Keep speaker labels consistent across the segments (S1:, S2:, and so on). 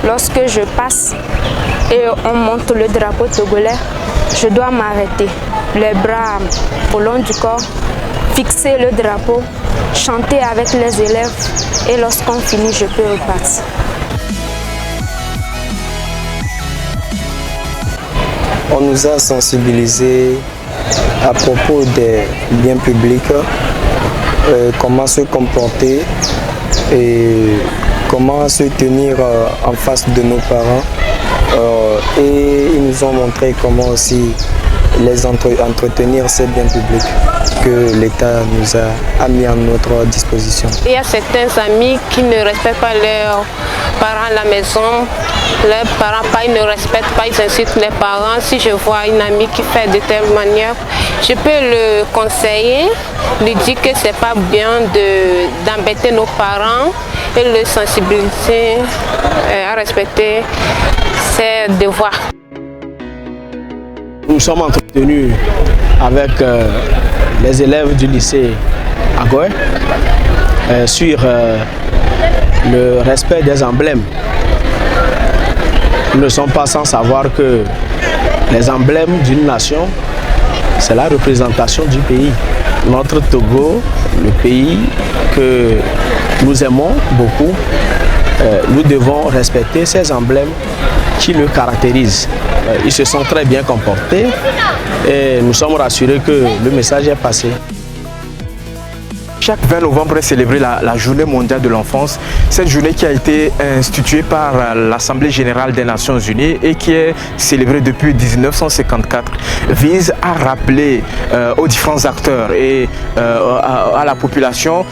S1: Lorsque je passe et on monte le drapeau togolais, je dois m'arrêter, les bras au long du corps, fixer le drapeau, chanter avec les élèves et lorsqu'on finit, je peux repartir.
S2: On nous a sensibilisés à propos des biens publics, comment se comporter et comment se tenir en face de nos parents. Et ils nous ont montré comment aussi les entretenir ces biens publics que l'État nous a mis à notre disposition.
S3: Il y a certains amis qui ne respectent pas leurs parents à la maison. Leurs parents, ils ne respectent pas, ils insultent les parents. Si je vois une amie qui fait de telle manière, je peux le conseiller, lui dire que c'est pas bien d'embêter nos parents et le sensibiliser à respecter ses devoirs.
S4: Nous sommes entretenus avec les élèves du lycée Agoy sur le respect des emblèmes. Nous ne sommes pas sans savoir que les emblèmes d'une nation, c'est la représentation du pays. Notre Togo, le pays que nous aimons beaucoup, nous devons respecter ces emblèmes qui le caractérisent. Ils se sont très bien comportés et nous sommes rassurés que le message est passé.
S5: Chaque 20 novembre est célébrée la journée mondiale de l'enfance. Cette journée qui a été instituée par l'Assemblée générale des Nations unies et qui est célébrée depuis 1954 vise à rappeler aux différents acteurs et à la population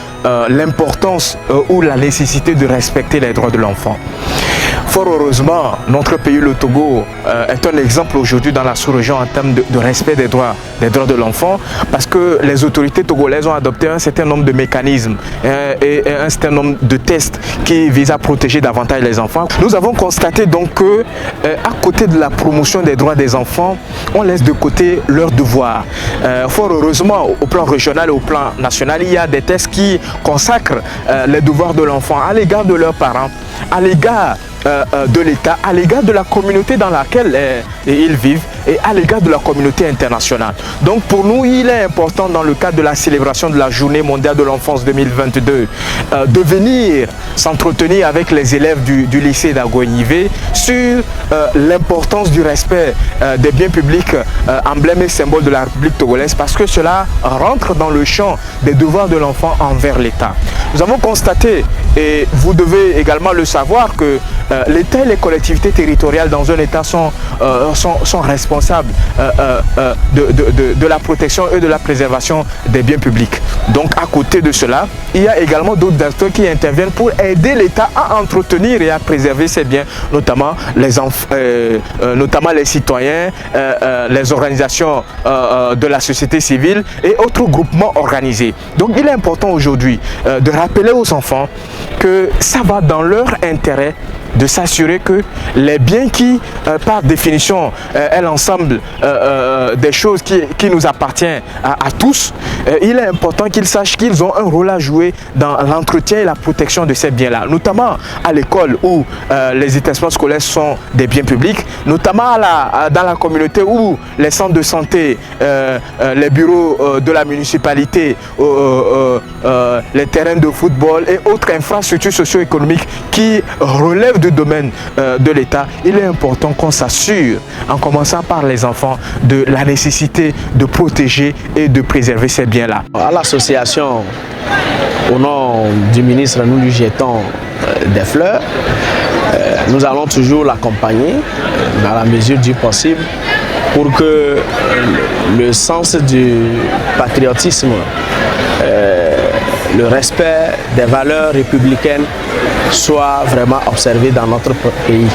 S5: l'importance ou la nécessité de respecter les droits de l'enfant. Fort heureusement, notre pays, le Togo, est un exemple aujourd'hui dans la sous-région en termes de respect des droits de l'enfant parce que les autorités togolaises ont adopté un certain nombre de mécanismes et un certain nombre de tests qui visent à protéger davantage les enfants. Nous avons constaté donc que, à côté de la promotion des droits des enfants, on laisse de côté leurs devoirs. Fort heureusement, au plan régional et au plan national, il y a des tests qui consacrent les devoirs de l'enfant à l'égard de leurs parents, à l'égard de l'État, à l'égard de la communauté dans laquelle ils vivent et à l'égard de la communauté internationale. Donc pour nous, il est important dans le cadre de la célébration de la Journée mondiale de l'enfance 2022 de venir s'entretenir avec les élèves du lycée d'Agoy-Nivé sur l'importance du respect des biens publics, emblèmes et symboles de la République togolaise parce que cela rentre dans le champ des devoirs de l'enfant envers l'État. Nous avons constaté, et vous devez également le savoir, que l'État et les collectivités territoriales dans un État sont responsables de la protection et de la préservation des biens publics. Donc à côté de cela, il y a également d'autres acteurs qui interviennent pour aider l'État à entretenir et à préserver ces biens, notamment les citoyens, les organisations de la société civile et autres groupements organisés. Donc il est important aujourd'hui de rappeler aux enfants que ça va dans leur intérêt de s'assurer que les biens qui, par définition, est l'ensemble des choses qui nous appartiennent à tous, il est important qu'ils sachent qu'ils ont un rôle à jouer dans l'entretien et la protection de ces biens-là, notamment à l'école où les établissements scolaires sont des biens publics, notamment dans la communauté où les centres de santé, les bureaux de la municipalité, les terrains de football et autres infrastructures socio-économiques qui relèvent du domaine de l'État. Il est important qu'on s'assure, en commençant par les enfants, de la nécessité de protéger et de préserver ces biens-là.
S4: À l'association, au nom du ministre, nous lui jetons des fleurs. Nous allons toujours l'accompagner dans la mesure du possible pour que le sens du patriotisme, le respect des valeurs républicaines soit vraiment observé dans notre pays.